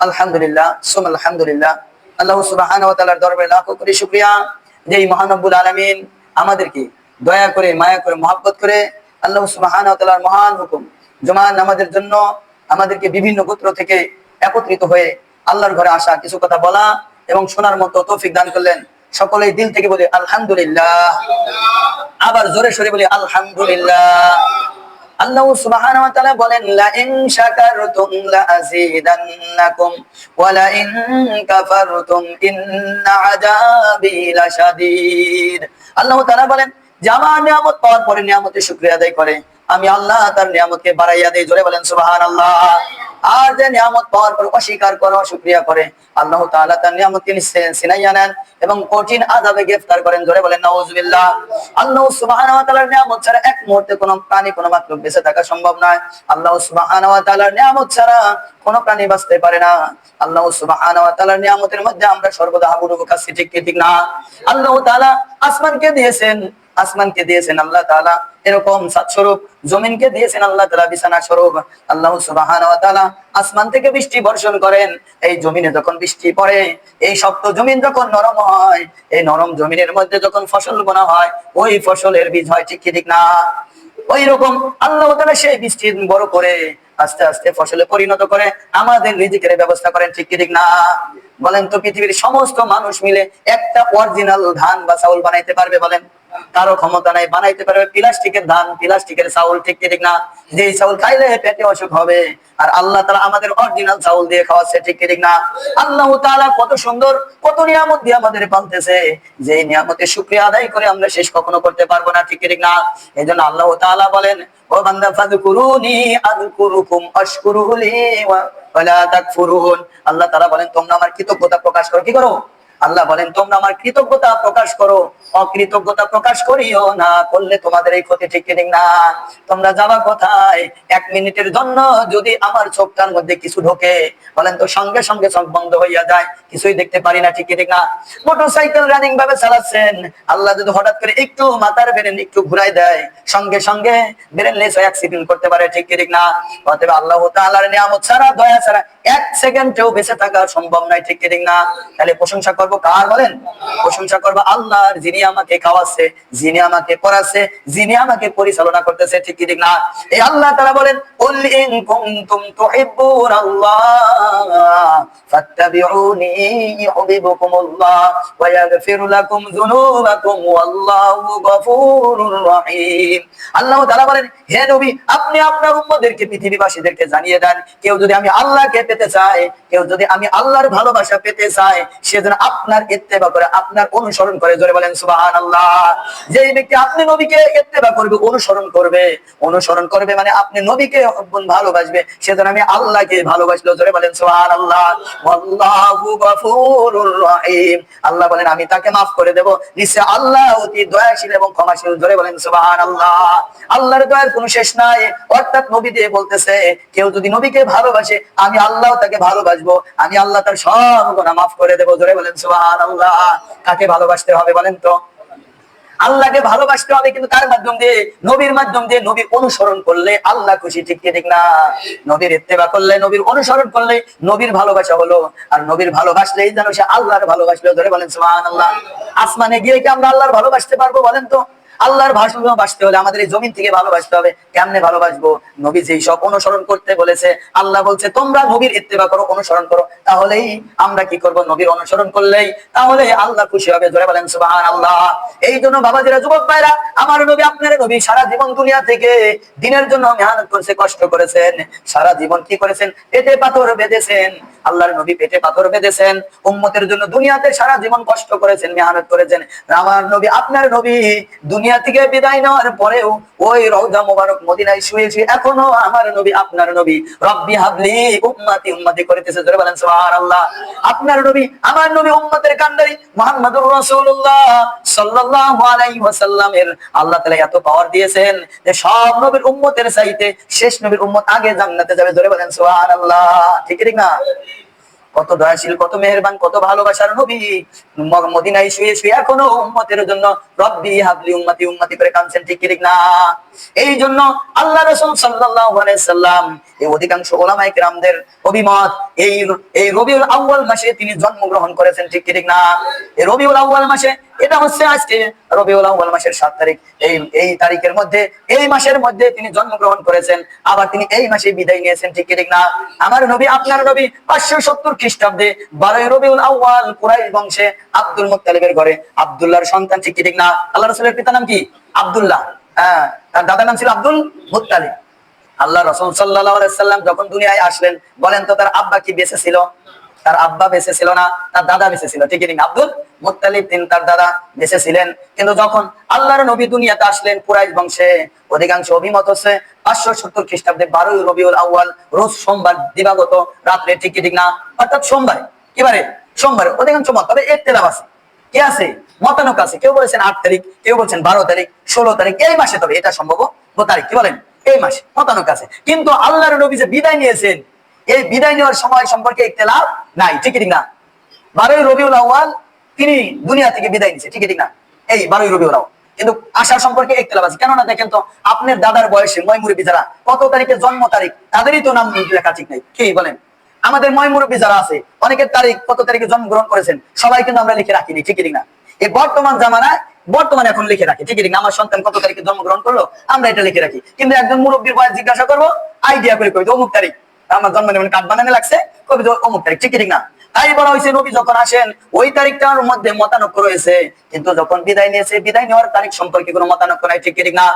আলহামদুলিল্লাহ, আলহামদুলিল্লাহ। আল্লাহ সুবহানাহু ওয়া তাআলার দরবারে লাখো কোটি শুকরিয়া যে মহান রব্বুল আলামিন আমাদেরকে দয়া করে, মায়া করে, মহব্বত করে আল্লাহ সুবহানাহু ওয়া তাআলার মহান হুকুম জুমার নামাজের জন্য আমাদেরকে বিভিন্ন গোত্র থেকে একত্রিত হয়ে আল্লাহর ঘরে আসা, কিছু কথা বলা এবং শোনার মতো তৌফিক দান করলেন। সকলেই দিল থেকে বলি আলহামদুলিল্লাহ, আবার জোরে সরে বলি আলহামদুলিল্লাহ। আল্লাহ সুবহানাহু ওয়া তাআলা বলেন, লা ইন শাকারতুম লা আযীদান্নাকুম ওয়া লা ইন কাফারতুম ইন্না আযাবি লাশাদীদ। আল্লাহ তাআলা বলেন যে আমার নিয়ামত পাওয়ার পরে নিয়ামতের শুকরিয়া আদায় করে, আমি আল্লাহ তার নিয়ামতকে বাড়াইয়া দেই। জোরে বলেন সুবহানাল্লাহ। আর যে নিয়ামত পাওয়ার পর অস্বীকার করে, অশুকরিয়া করে, আল্লাহ তাআলা তার নিয়ামতকে ছিনাইয়া নেন এবং কঠিন আযাবে গ্রেফতার করেন। জোরে বলেন নাউযুবিল্লাহ। আল্লাহ সুবহানাহু ওয়া তাআলার নিয়ামত ছাড়া এক মুহূর্তে কোনো প্রাণী, কোনো মাখলুক বেঁচে থাকা সম্ভব নয়। আল্লাহ সুবহানাহু ওয়া তাআলার নিয়ামত ছাড়া কোনো প্রাণী বাঁচতে পারে না। আল্লাহ সুবহানাহু ওয়া তাআলার নিয়ামতের মধ্যে আমরা সর্বদা হাবুডুবু খাচ্ছি, ঠিক কি ঠিক না? আল্লাহ তাআলা আসমানকে দিয়েছেন আল্লাহ তাআলা এরকম সাতস্বরূপ, জমিনকে দিয়েছেন আল্লাহ তাআলা বিছানা স্বরূপ। আল্লাহ সুবহানাহু ওয়া তাআলা আসমান থেকে বৃষ্টি বর্ষণ করেন। এই জমিনে যখন বৃষ্টি পড়ে, এই শক্ত জমিন যখন নরম হয়, এই নরম জমিনের মধ্যে যখন ফসল বোনা হয়, ওই ফসলের বীজ হয়, ঠিক কি ঠিক না? ওই রকম আল্লাহ তাআলা সেই বৃষ্টি বড় করে আস্তে আস্তে ফসলে পরিণত করে আমাদের রিজিকের ব্যবস্থা করেন, ঠিক কি ঠিক না? বলেন তো, পৃথিবীর সমস্ত মানুষ মিলে একটা অরিজিনাল ধান বা চাউল বানাইতে পারবে? বলেন, কারো ক্ষমতা নাই। বানাইতে পারবে প্লাস্টিকের ধান, প্লাস্টিকের চাউল, ঠিক কি ঠিক না? যে চাউল খাইলে পেটে অসুখ হবে, আর আল্লাহ তাআলা আমাদের অরিজিনাল চাউল দিয়ে খাওয়াচ্ছে, ঠিক কি ঠিক না? আল্লাহ তাআলা কত সুন্দর, কত নিয়ামত দিয়ে আমাদের পালতেছে, যে নিয়ামতের শুকরিয়া আদায় করে আমরা শেষ কখনো করতে পারবো না, ঠিক কি ঠিক না? এইজন্য আল্লাহ তাআলা বলেন, ও বান্দা ফাযকুরুনি আযকুরুকুম আশকুরুলি ওয়া লা তাকফুরুন। আল্লাহ তাআলা বলেন তোমরা আমার কৃতজ্ঞতা প্রকাশ করো। কি করো? আল্লাহ বলেন তোমরা আমার কৃতজ্ঞতা প্রকাশ করো, অকৃতজ্ঞতা প্রকাশ করিও না, করলে তোমাদের এই ক্ষতি, ঠিক কি ঠিক না? তোমরা যাবা কোথায়? 1 মিনিটের জন্য যদি আমার চোখটার মধ্যে কিছু ঢোকে, বলেন তো সঙ্গে সঙ্গে চোখ বন্ধ হইয়া যায়, কিছুই দেখতে পারি না, ঠিক কি ঠিক না? মোটরসাইকেল রানিং ভাবে চালাচ্ছেন, আল্লাহ যদি হঠাৎ করে একটু মাথার ব্রেন একটু ঘুরাই দেয়, সঙ্গে সঙ্গে ব্রেনলেস অ্যাক্সিডেন্ট করতে পারে, ঠিক কি ঠিক না? অতএব আল্লাহ তাআলার নিয়ামত ছাড়া, দয়া ছাড়া 1 সেকেন্ডেও বেঁচে থাকা সম্ভব নয়, ঠিক কি ঠিক না? তাহলে প্রশংসা করব কার? বলেন, প্রশংসা করব আল্লাহর, যিনি আমাকে খাওয়াচ্ছে, যিনি আমাকে পড়াচ্ছে, যিনি আমাকে পরিচালনা করতেছে, ঠিক কি ঠিক না? এই আল্লাহ তাআলা বলেন, কুল ইন কুনতুম তুহিব্বুনাল্লাহ ফাত্তাবিউনি ইউহিব্বুকুমুল্লাহ ওয়া ইয়াগফির লাকুম যুনুবাকুম ওয়াল্লাহু গফুরুর রহিম। আল্লাহ তাআলা বলেন, হে নবী, আপনি আপনার উম্মতদেরকে, পৃথিবীবাসীদেরকে জানিয়ে দেন, কেউ যদি আমি আল্লাহকে পেতে চায়, কেউ যদি আমি আল্লাহর ভালোবাসা পেতে চায়, সে যেন আপনার ইত্তেবা করে, আপনার অনুসরণ করে। জোরে বলেন সুবহানাল্লাহ। যেই ব্যক্তি আপনি নবীকে ইত্তেবা করবে, অনুসরণ করবে মানে আপনি নবীকে ভালোবাসবে, সে যেন আমি আল্লাহকে ভালোবাসলো। জোরে বলেন সুবহানাল্লাহ। আল্লাহু গফুরুর রহিম। আল্লাহ বলেন আমি তাকে মাফ করে দেব, নিশ্চয় আল্লাহ অতি দয়াশীল এবং ক্ষমাশীল। জোরে বলেন সুবহানাল্লাহ। আল্লাহর দয়ার কোনো শেষ নাই। অর্থাৎ নবী দিয়ে বলতেছে, কেউ যদি নবীকে ভালোবাসে, আমি আল্লাহ তাকে ভালোবাসবো, আমি আল্লাহ তার সব গুনাহ মাফ করে দেব। জোরে বলেন সুবহানাল্লাহ। কাকে ভালোবাসতে হবে বলেন তো? আল্লাহকে ভালোবাসতে হবে, কিন্তু তার মাধ্যম দিয়ে, নবীর মাধ্যম দিয়ে। নবীর অনুসরণ করলে আল্লাহ খুশি, ঠিক কি ঠিক না? নবীর ইত্তেবা করলে, নবীর অনুসরণ করলে নবীর ভালোবাসা হলো, আর নবীর ভালোবাসলেই যেন সে আল্লাহর ভালোবাসলো। ধরে বলেন সুবহানাল্লাহ। আসমানে গিয়ে কি আমরা আল্লাহর ভালোবাসতে পারবো বলেন তো? আল্লাহর ভালোবাসতে হলে আমাদের এই জমিন থেকে ভালোবাসতে হবে। কেমনে ভালোবাসবো? নবী যেই সব অনুসরণ করতে বলেছে, আল্লাহ বলছে তোমরা নবীর ইত্তেবা করো, অনুসরণ করো, তাহলেই আমরা কি করব? নবীর অনুসরণ করলেই তাহলে আল্লাহ খুশি হবে। জোরে বলেন সুবহানাল্লাহ। এই জন্য বাবাজিরা, যুবক ভাইরা, আমার নবী, আপনার নবী সারা জীবন দুনিয়া থেকে দিনের জন্য মেহনত করেছে, কষ্ট করেছেন। সারা জীবন কি করেছেন? পেটে পাথর বেঁধেছেন। আল্লাহর নবী পেটে পাথর বেঁধেছেন, উম্মতের জন্য দুনিয়াতে সারা জীবন কষ্ট করেছেন, মেহনত করেছেন। আমার নবী, আপনার নবী দুনিয়া থেকে বিদায় নেওয়ার পরেও ওই রওজা মোবারক মদিনায় শুয়ে শুয়ে এখনো আমার নবী, আপনার নবী রব্বি হাবলি উম্মতি উম্মতি করিতেছে। জোরে বলেন সুবহানাল্লাহ। আপনার নবী, আমার নবী উম্মতের কান্ডারি মুহাম্মদুর রাসূলুল্লাহ সাল্লাল্লাহু আলাইহি ওয়াসাল্লামের আল্লাহ তাআলা এত পাওয়ার দিয়েছেন যে সব নবীর উম্মতের চাইতে শেষ নবীর উম্মত আগে জান্নাতে যাবে। জোরে বলেন সুবহানাল্লাহ। ঠিক ঠিক না? কত দয়াশীল, কত মেহেরবান, কত ভালোবাসার নবী মদিনায় শুয়ে শুয়ে এখনো উম্মতের জন্য রব্বি হাবলি উম্মতি উম্মতি করে কাঁদছেন, ঠিক ঠিক না? এই জন্য আল্লাহ রাসূল সাল্লাল্লাহু আলাইহি সাল্লাম এই অধিকাংশ উলামায়ে কেরামদের অভিমত, এই রবিউল আউয়াল মাসে তিনি জন্মগ্রহণ করেছেন, ঠিক ঠিক না? এই রবিউল আউয়াল মাসে, এটা হচ্ছে আজকে রবিউল আউয়াল মাসের 7 তারিখ, এই তারিখের মধ্যে, এই মাসের মধ্যে তিনি জন্মগ্রহণ করেছেন, আবার তিনি এই মাসে বিদায় নিয়েছেন, ঠিক ঠিক না? আমার নবী আপনার নবী 570 খ্রিস্টাব্দে 12 রবিউল আউয়াল কুরাইশ বংশে আব্দুল মুত্তালিবের ঘরে আব্দুল্লাহর সন্তান, ঠিক ঠিক না? আল্লাহ রাসূলের পিতার নাম কি? আব্দুল্লাহ। হ্যাঁ, তার দাদার নাম ছিল আব্দুল মুত্তালিব। আল্লাহ রাসূল সাল্লাল্লাহু আলাইহি সাল্লাম যখন দুনিয়ায় আসলেন, বলেন তো তার আব্বা কি বেঁচে ছিল? তার আব্বা বেঁচে ছিল না, তার দাদা বেঁচে ছিল, ঠিক না? আব্দুল মুত্তালিব তার দাদা বেঁচে ছিলেন, কিন্তু যখন আল্লাহর নবী দুনিয়াতে আসলেন কুরাইশ বংশে, অধিকাংশ অভিমত হচ্ছে 570 খ্রিস্টাব্দে 12 রবিউল আউয়াল, রোজ সোমবার দিবাগত রাত্রে, ঠিক ঠিক না? অর্থাৎ সোমবার, কিবারে? সোমবার। অধিকাংশ মত, তবে ইখতিলাফ আছে, কি আছে? মতানক আছে। কেউ বলেছেন 8 তারিখ, কেউ বলছেন 12 তারিখ, 16 তারিখ, এই মাসে, তবে এটা সম্ভব তারিখ, কি বলেন? এই মাসে মতানক আছে। কিন্তু আল্লাহর নবী যে বিদায় নিয়েছেন, এই বিদায় নেওয়ার সময় সম্পর্কে ইখতিলাফ নাই, ঠিক ঠিক না? 12 রবিউল আউয়াল তিনি দুনিয়া থেকে বিদায় নিয়েছে, ঠিক ঠিক না? এই 12 রবিউল আউয়াল। কিন্তু আশার সম্পর্কে ইখতিলাফ আছে। কেননা দেখেন তো, আপনার দাদার বয়সে ময়মুরব্বী যারা, কত তারিখে জন্ম তারিখ, তাদেরই তো নাম লেখা ঠিক নাই, কি বলেন? আমাদের ময়মুরব্বী যারা আছে, অনেকের তারিখ, কত তারিখে জন্মগ্রহণ করেছেন, সবাই কিন্তু আমরা লিখে রাখিনি, ঠিক ঠিক না? এই বর্তমান জামানায়, বর্তমানে এখন লিখে রাখি, ঠিক ঠিক না? আমার সন্তান কত তারিখে জন্মগ্রহণ করলো, আমরা এটা লিখে রাখি। কিন্তু একজন মুরব্বীর বয়স জিজ্ঞাসা করবো, আইডিয়া করে কই অমুক তারিখ, আমার জন্ম নিবন্ধন কার্ড বানানো লাগছে, কবি তো অমুক তারিখ, ঠিক ঠিক না? তাই বলা হয়েছে নবী যখন আসেন ওই তারিখটার মধ্যে মতানক্য রয়েছে, কিন্তু যখন বিদায় নিয়েছে, বিদায় নেওয়ার তারিখ সম্পর্কে কোনো মতানক্য নাই, ঠিক ঠিক না?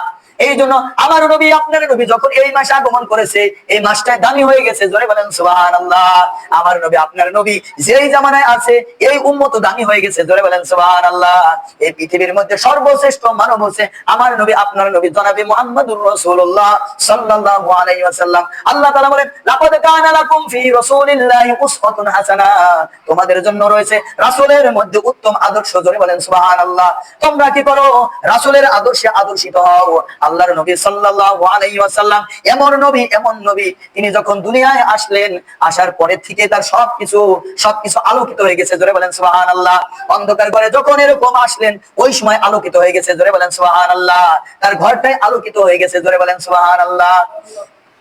এই জন্য আমার নবী আপনার নবী যখন এই মাসে আগমন করেছে, এই মাসটায় দামি হয়ে গেছে, জোরে বলেন সুবহানাল্লাহ। আমার নবী আপনার নবী যেই জামানায় আছে, এই উম্মত দামি হয়ে গেছে, জোরে বলেন সুবহানাল্লাহ। এই পৃথিবীর মধ্যে সর্বশ্রেষ্ঠ মানব হচ্ছে আমার নবী আপনার নবী জনাবে মুহাম্মদুর রাসূলুল্লাহ সাল্লাল্লাহু আলাইহি ওয়াসাল্লাম। আল্লাহ তাআলা বলেন, লাকাদ কানা লাকুম ফি রাসূলিল্লাহি উসওয়াতুন হাসানাহ, তোমাদের জন্য রয়েছে রাসূলের মধ্যে উত্তম আদর্শ, জোরে বলেন সুবহানাল্লাহ। তোমরা কি করো? রাসূলের আদর্শে আদর্শিত হও। আল্লাহর নবী সাল্লাল্লাহু আলাইহি ওয়াসাল্লাম এমন নবী, তিনি যখন দুনিয়ায় আসলেন, আসার পরে থেকে তার সবকিছু আলোকিত হয়ে গেছে, জোরে বলেন সুবহানাল্লাহ। অন্ধকার ঘরে যখন এরকম আসলেন, ওই সময় আলোকিত হয়ে গেছে, জোরে বলেন সুবহানাল্লাহ। তার ঘরটাই আলোকিত হয়ে গেছে, জোরে বলেন সুবহানাল্লাহ।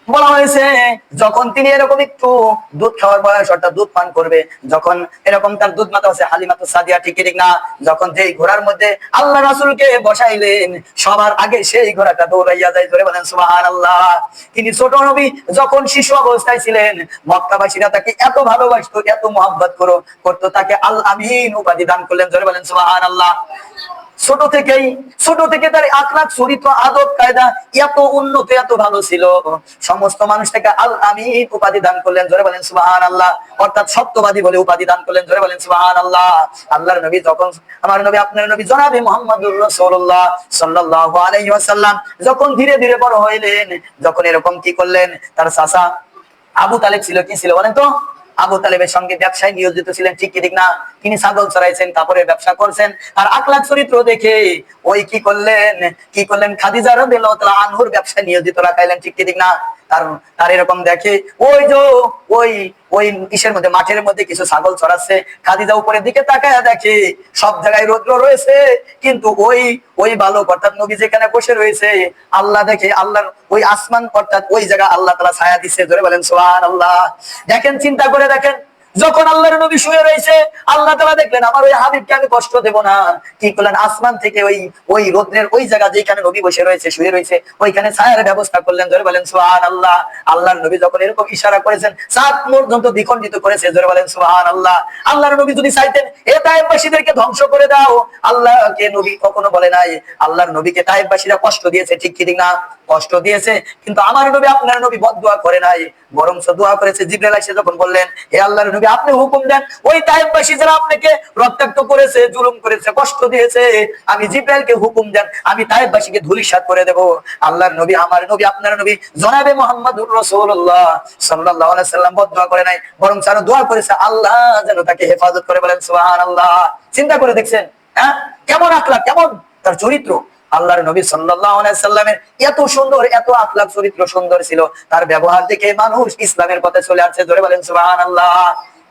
বলা হয়েছে যখন তিনি এরকম একটু দুধ খাওয়ার বয়স, অর্থাৎ দুধ পান করবে, যখন এরকম তার দুধ মাতা আছে হালিমাতুস সাদিয়া, ঠিক ঠিক না? যখন যেই ঘোড়ার মধ্যে আল্লাহ রাসূলকে বসাইলেন, সবার আগে সেই ঘোড়াটা দৌড়াইয়া যায়, ধরে বলেন সুবহানাল্লাহ। তিনি ছোট নবী যখন শিশু অবস্থায় ছিলেন, মক্কাবাসীরা তাকে এত ভালোবাসতো, এত মহব্বত করতো, তাকে আল আমিন উপাধি দান করলেন, ধরে বলেন সুবহানাল্লাহ। ছোট থেকে তার আখলাক, চরিত্র, আদব কায়দা এত উন্নত, এত ভালো ছিল, সমস্ত মানুষ থেকে আল আমিন উপাধি দান করলেন, জোরে বলেন সুবহানাল্লাহ। অর্থাৎ সত্যবাদী বলে উপাধি দান করলেন, জোরে বলেন সুবহানাল্লাহ। আল্লাহর নবী যখন, আমার নবী আপনার নবী জনাবে মুহাম্মদুর রাসূলুল্লাহ সাল্লাল্লাহু আলাইহি ওয়াসাল্লাম যখন ধীরে ধীরে বড় হইলেন, যখন এরকম কি করলেন, তার চাচা আবু তালেব ছিল, কি ছিল বলেন তো? আবু তালেবের সঙ্গে ব্যবসায় নিয়োজিত ছিলেন, ঠিক ঠিক না? তিনি ছাগল চড়াইছেন, কাপড়ের ব্যবসা করছেন। তার আখলাক চরিত্র দেখে ওই কি করলেন, খাদিজা রাদিয়াল্লাহু তাআলা আনহুর ব্যবসায় নিয়োজিত রাখাইলেন, ঠিক ঠিক না? তার এরকম দেখে ওই ইসের মধ্যে, মাঠের মধ্যে কিছু ছাগল চড়াচ্ছে, খাদিজা উপরের দিকে তাকায় দেখে সব জায়গায় রৌদ্র রয়েছে, কিন্তু ওই বালক অর্থাৎ নবী যেখানে বসে রয়েছে, আল্লাহ দেখে, আল্লাহর ওই আসমান অর্থাৎ ওই জায়গা আল্লাহ তাআলা ছায়া দিচ্ছে, ধরে বলেন সুবহানাল্লাহ। দেখেন, চিন্তা করে দেখেন, যখন আল্লাহর নবী শুয়ে রয়েছে, আল্লাহ তাআলা দেখলেন আমার ওই হাবিবকে আমি কষ্ট দেব না, কি করলেন, আসমান থেকে ওই রোদ্রের ওই জায়গা যেখানে নবী বসে রয়েছে, শুয়ে রয়েছে, ওইখানে ছায়ার ব্যবস্থা করলেন, জোরে বলেন সুবহানাল্লাহ। আল্লাহর নবী যখন এরকম ইশারা করেছেন, চাঁদ পর্যন্ত দ্বিখণ্ডিত করেছে, জোরে বলেন সুবহানাল্লাহ। আল্লাহর নবী যদি চাইতেন এ তায়েফবাসীদেরকে ধ্বংস করে দাও, আল্লাহকে নবী কখনো বলে নাই। আল্লাহর নবীকে তায়েফবাসীরা কষ্ট দিয়েছে, ঠিক ঠিক না? কষ্ট দিয়েছে, কিন্তু আমার নবী আপনার নবী বদদুয়া করে নাই, বরং দোয়া করেছে। জিবরাইল এসে যখন বললেন, হে আল্লাহর নবী, আপনি হুকুম দেন, ওই তায়েফবাসী যারা আপনাকে রক্তাক্ত করেছে, জুলুম করেছে, কষ্ট দিয়েছে, আমি জিবরাইলকে হুকুম দেন, আমি তায়েফবাসীকে ধূলিসাৎ করে দেব। আল্লাহর নবী, আমার নবী আপনার নবী জনাবে মুহাম্মদুর রাসূলুল্লাহ সাল্লাল্লাহু আলাইহি ওয়াসাল্লাম বদদুয়া করে নাই, বরং তারা দোয়া করেছে আল্লাহ যেন তাকে হেফাজত করে, বলেন সুবহানাল্লাহ। চিন্তা করে দেখছেন, হ্যাঁ, কেমন আখলাক, কেমন তার চরিত্র। আল্লাহর নবী সাল্লাল্লাহু আলাইহি সাল্লামের এত সুন্দর, এত আখলাক চরিত্র সুন্দর ছিল, তার ব্যবহার দেখে মানুষ ইসলামের পথে চলে আসছে, ধরে বলেন সুবহানাল্লাহ।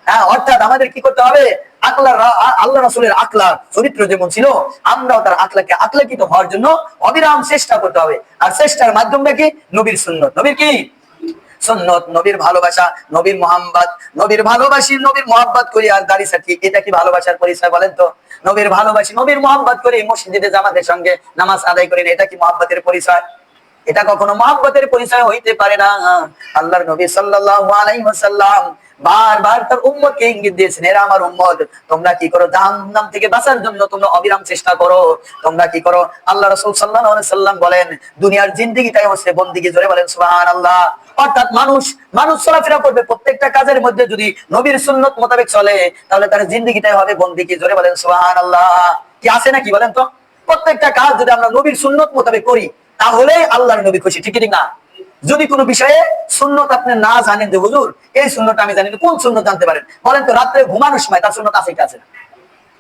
হ্যাঁ, অর্থাৎ আমাদের কি করতে হবে, আল্লাহ রাসূলের আখলাক চরিত্র যেমন ছিল, আমরাও তার আখলাকিত হওয়ার জন্য অবিরাম চেষ্টা করতে হবে। আর চেষ্টার মাধ্যমটা কি, নবীর সুন্নত, নবীর কি সুন্নত, নবীর ভালোবাসা, নবীর মোহাম্মদ, নবীর ভালোবাসি, নবীর মোহাম্মত করি আর দাড়ি সাথী, এটা কি ভালোবাসার পরিচয় বলেন তো? নবীর ভালোবাসি, নবীর মোহাম্মত করি, মসজিদে জামাতের সঙ্গে নামাজ আদায় করি না, এটা কি মোহাম্মতের পরিচয়? এটা কখনো মহব্বতের পরিচয় হইতে পারে না। আল্লাহর নবী সাল্লাল্লাহু আলাইহি ওয়াসাল্লাম বারবার তার উম্মতকে ইঙ্গিত দিয়েছেন, এরা আমার উম্মত, তোমরা কি করো, জাহান্নাম থেকে বাঁচার জন্য তোমরা অবিরাম চেষ্টা করো। তোমরা কি করো, আল্লাহ রাসূল সাল্লাল্লাহু আলাইহি ওয়াসাল্লাম বলেন, দুনিয়ার জিন্দেগিটাই হচ্ছে বন্দেগী, জোরে বলেন সুবহানাল্লাহ। অর্থাৎ মানুষ চলাফেরা করবে, প্রত্যেকটা কাজের মধ্যে যদি নবীর সুন্নত মোতাবেক চলে, তাহলে তার জিন্দেগিটাই হবে বন্দেগী, জোরে বলেন সুবহানাল্লাহ। কি আছে নাকি বলেন তো? প্রত্যেকটা কাজ যদি আমরা নবীর সুন্নত মোতাবেক করি, তাহলে আল্লাহর নবী খুশি, ঠিক না? যদি কোনো বিষয়ে সুন্নত আপনি না জানেন, যে হুজুর এই সুন্নতটা আমি জানি না, কোন সুন্নত জানতে পারেন? বলেন তো, রাত্রে ঘুমানোর সময় তার সুন্নত আছে কি আছে না?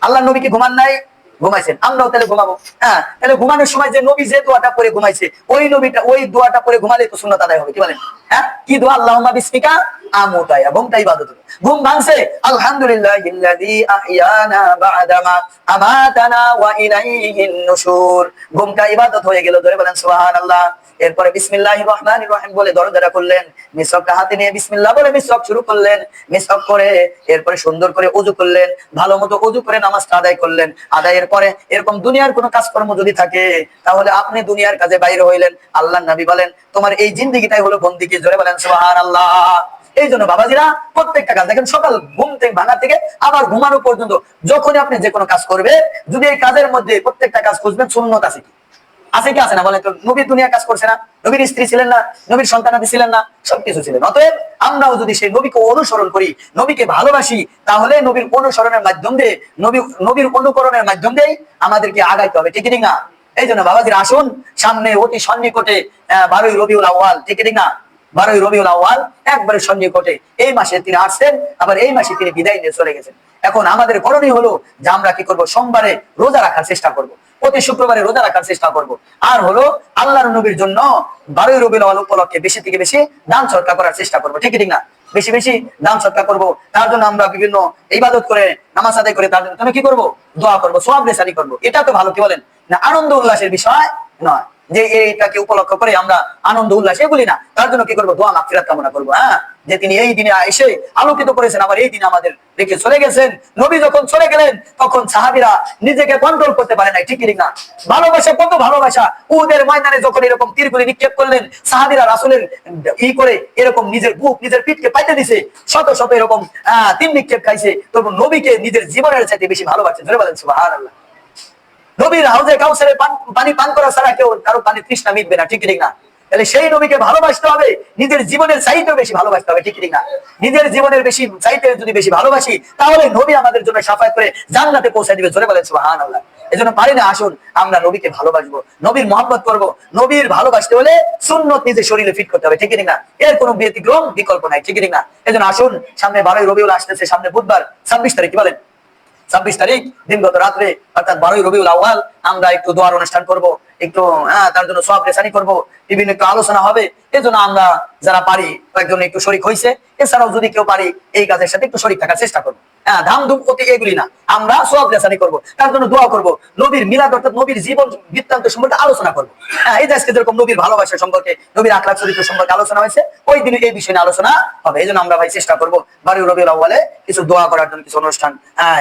আল্লাহর নবী কি ঘুমান নাই? ঘুমাইছেন, আমরাও তাহলে ঘুমাবো। হ্যাঁ, তাহলে ঘুমানোর সময় যে নবী যে দোয়াটা পরে ঘুমাইছে, ওই দোয়াটা পরে ঘুমালে তো সুন্নত আদায় হবে, কি বলেন? হ্যাঁ, কি দোয়া? আল্লাহুম্মা বিসমিকা আমুতায়া, ঘুমটা ইবাদত। ঘুম ভাঙছে, আলহামদুলিল্লাহিল্লাযী আহইয়ানা বা'দামা আমাতানা ওয়া ইলাইহিন নুশুর, ঘুমটা ইবাদত হয়ে গেল, ধরে বলেন সুবহানাল্লাহ। এরপরে বিসমিল্লাহির রহমানির রহিম বলে দরজাটা খুললেন, মিসওয়াকটা হাতে নিয়ে বিসমিল্লাহ বলে মিসওয়াক শুরু করলেন, মিসওয়াক করে এরপরে সুন্দর করে ওযু করলেন, ভালো মতো ওযু করে নামাজটা আদায় করলেন। আদায়ের পরে এরকম দুনিয়ার কোনো কাজকর্ম যদি থাকে, তাহলে আপনি দুনিয়ার কাজে বাইরে হইলেন। আল্লাহর নবী বলেন, তোমার এই জিন্দেগিটাই হলো বন্দেগী, জোরে বলেন সুবহানাল্লাহ। এই জন্য বাবাজিরা, প্রত্যেকটা কাজ দেখেন, সকাল ঘুম থেকে ভাঙা থেকে আবার ঘুমানো পর্যন্ত, যখনই আপনি যে কোনো কাজ করবে, যদি এই কাজের মধ্যে প্রত্যেকটা কাজ খুঁজবেন সুন্নত আছে কি আছে কি আছে না, বলেন তো? নবীর দুনিয়া কাজ করছে না, নবীর স্ত্রী ছিলেন না, নবীর সন্তানাদি ছিলেন না, সবকিছু ছিলেন। অতএব আমরাও যদি সেই নবীকে অনুসরণ করি, নবীকে ভালোবাসি, তাহলে নবীর অনুসরণের মাধ্যম দিয়ে, নবীর অনুকরণের মাধ্যম দিয়ে আমাদেরকে আগাইতে হবে, ঠিক না? এই জন্য বাবাজির আসুন, সামনে অতি সন্নিকটে 12ই রবিউল আউয়াল, ঠিক না? 12ই রবিউল আউয়াল একবারে সন্নিকটে, এই মাসে তিনি আসছেন, আবার এই মাসে তিনি বিদায় নিয়ে চলে গেছেন। এখন আমাদের করণীয় হলো যে আমরা কি করব, সোমবারে রোজা রাখার চেষ্টা করব, প্রতি শুক্রবারে রোজা রাখার চেষ্টা করব। আর হলো আল্লাহর নবীর জন্য 12ই রবিউল আউয়াল উপলক্ষে বেশি থেকে বেশি দান সদকা করার চেষ্টা করব, ঠিক না? বেশি বেশি দান সদকা করব। তার জন্য আমরা বিভিন্ন ইবাদত করে, নামাজ আদায় করে তার জন্য কি করব, দোয়া করব, সওয়াব রেসানি করব। এটা তো ভালো, কি বলেন না? আনন্দ উল্লাসের বিষয় নয় যে এইটাকে উপলক্ষ করে আমরা আনন্দ উল্লাস এগুলি না। তার জন্য কি করবো, দোয়া মাগফিরাত কামনা করবো। হ্যাঁ, যে তিনি এই দিনে এসে আলোকিত করেছেন, আবার এই দিনে আমাদের রেখে চলে গেছেন। নবী যখন চলে গেলেন, তখন সাহাবীরা নিজেকে কন্ট্রোল করতে পারে নাই, ঠিক না? ভালোবাসা, কত ভালোবাসা! উহুদের ময়দানে যখন এরকম তীরগুলি নিক্ষেপ করলেন, সাহাবীরা রাসূলের করে এরকম নিজের বুক, নিজের পিঠকে পাইতে দিছে, শত শত এরকম তীর নিক্ষেপ খাইছে, তখন নবীকে নিজের জীবনের চাইতে বেশি ভালোবাসে, ধরে বলেন সুবহানাল্লাহ। নবীর হাউজে কাউসারের পানি পান করা ছাড়া কেউ কারো পানি তৃষ্ণা মিটবে না, ঠিক না? তাহলে সেই নবীকে ভালোবাসতে হবে, নিজের জীবনের চাইতেও বেশি ভালোবাসতে হবে, ঠিক না? নিজের জীবনের বেশি চাইতে যদি বেশি ভালোবাসি, তাহলে নবী আমাদের জন্য শাফায়াত করে জান্নাতে পৌঁছে দিবে, জোরে বলেন সুবহানাল্লাহ। এজন্য পারি না, আসুন আমরা নবীকে ভালোবাসবো, নবীর মহব্বত করব। নবীর ভালোবাসতে হলে সুন্নত নিজের শরীরে ফিট করতে হবে, ঠিক না? এর কোনো ব্যতিক্রম বিকল্প নাই, ঠিক না? এজন্য আসুন, সামনে 12ই রবিউল আসতেছে, সামনে বুধবার 26 তারিখ, কি বলেন? 26 তারিখ দিনগত রাত্রে, অর্থাৎ 12ই রবিউল আউয়াল, আমরা একটু দোয়ার অনুষ্ঠান করব, একটু তার জন্য সওয়াব রেসানি করব, বিভিন্ন একটু আলোচনা হবে। এজন্য আমরা যারা পারি কয়েকজন একটু শরীক হইছে, এছাড়াও যদি কেউ পারি এই কাজের সাথে একটু শরীক থাকার চেষ্টা করব। ধামধুম অতি এগুলি না, আমরা সওয়াব রেসানি করব, তার জন্য দোয়া করব, নবীর মিলাদ অর্থাৎ নবীর জীবন বৃত্তান্ত সম্পর্কে আলোচনা করব। এই যে আজকে যেরকম নবীর ভালোবাসা সম্পর্কে, নবীর আখলাক চরিত্র সম্পর্কে আলোচনা হয়েছে, ওই দিন এই বিষয়ে আলোচনা হবে। এই জন্য আমরা ভাই চেষ্টা করব 12ই রবিউল আউয়ালে কিছু দোয়া করার জন্য, কিছু অনুষ্ঠান,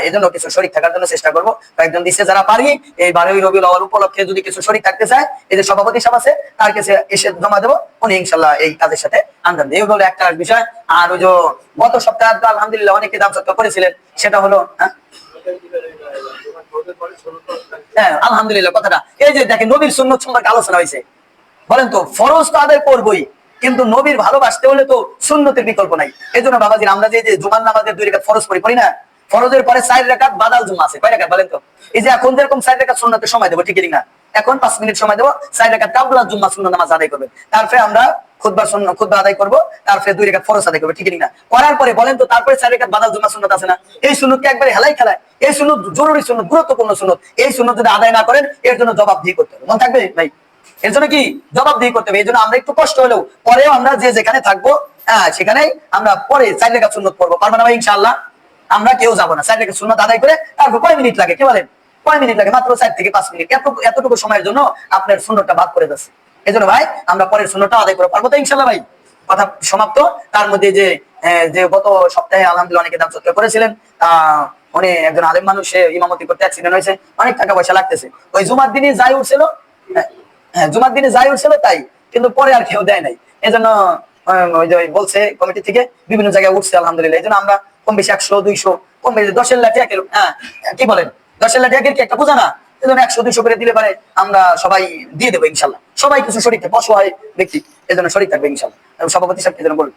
এই জন্য কিছু শরীক থাকার জন্য চেষ্টা করব। কয়েকজন দিচ্ছে যারা পারি, এই 12ই রবিউল আউয়াল উপলক্ষে যদি কিছু শরীক থাকতে চায়, এই যে সভাপতি সাহেব আছে, তার কাছে এসে জমা দেবো, উনি ইনশাল্লাহ এই কাজের সাথে আনন্দ দেবে। এই হলো একটা বিষয়। আর ওই যে গত সপ্তাহে আলহামদুলিল্লাহ অনেকে দান সৎকার করেছিলেন, সেটা হলো আলহামদুলিল্লাহ কথাটা, এই যে দেখেন নবীর সুন্নত সম্পর্কে আলোচনা হয়েছে। বলেন তো, ফরজ তো আদায় করবই, কিন্তু নবীর ভালোবাসতে হলে তো সুন্নতের বিকল্প নাই। এই জন্য বাবাজি, আমরা যে জুমার নামাজের 2 রাকাত ফরজ পড়ি না, ফরজের পরে 4 রাকাত বাদাল জুমা আছে, কয় রাকাত বলেন তো? এই যে এখন যেরকম 4 রাকাত সুন্নতের সময় দেবো, ঠিক না? এখন 5 মিনিট সময় দেবো, 4 রাকাত কাবলা জুম্মা সুন্নাত নামাজ আদায় করবেন, তারপরে আমরা খুতবা আদায় করবো, তারপরে 2 রাকাত ফরজ আদায় করবো, ঠিক না? করার পরে বলেন তো, তারপরে 4 রাকাত বাদাল জুম্মা সুন্নাত আছে না? এই সুন্নতকে একবারে হেলাই খেলায়, এই সুন্নত জরুরি সুন্নত, গুরুত্বপূর্ণ সুন্নত, এই সুন্নত যদি আদায় না করেন, এর জন্য জবাবদিহি করতে হবে, মনে থাকবে ভাই? এর জন্য কি জবাবদিহি করতে হবে। এই জন্য আমরা একটু কষ্ট হলেও পরেও আমরা যে যেখানে থাকবো, সেখানে আমরা পরে 4 রাকাত সুন্নত পড়বো, পারবো না ভাই ইনশাআল্লাহ? আমরা কেউ যাবো না, 4 রাকাত সুন্নাত আদায় করে তারপর কয় মিনিট লাগে, কি বলেন? কয় মিনিট লাগে? মাত্র 4 থেকে 5 মিনিট। এতটুকু সময়ের জন্য আপনার সুন্নতটা বাদ করে যাচ্ছে। এই জন্য ভাই আমরা পরের সুন্নতটা আদায় করে পারবো তো ইনশাল্লাহ ভাই? কথা সমাপ্ত। তার মধ্যে যে গত সপ্তাহে আলহামদুলিল্লাহ অনেকে দান সৎকার করেছিলেন, উনি একজন আলেম মানুষ, ইমামতি করতে অ্যাক্সিডেন্ট হয়েছে, অনেক টাকা পয়সা লাগতেছে। ওই জুমার দিনে যাই উঠছিল, হ্যাঁ জুমার দিনে যাই উঠছিল তাই, কিন্তু পরে আর কেউ দেয় নাই। এই জন্য ওই যে বলছে কমিটি থেকে বিভিন্ন জায়গায় উঠছে আলহামদুলিল্লাহ। এই জন্য আমরা কম বেশি 100 200 কম বেশি 10 লাখ টাকা, হ্যাঁ কি বলেন, 10 লাখ টাকা কি একটা বোঝা না? এই জন্য 100 200 করে দিলে পারে আমরা সবাই দিয়ে দেবো ইনশাল্লাহ। সবাই কিছু শরীর থাকবে, অসহায় ব্যক্তি এই জন্য শরীর থাকবে ইনশাল্লাহ। সভাপতি সাহেব এই জন্য বলুন।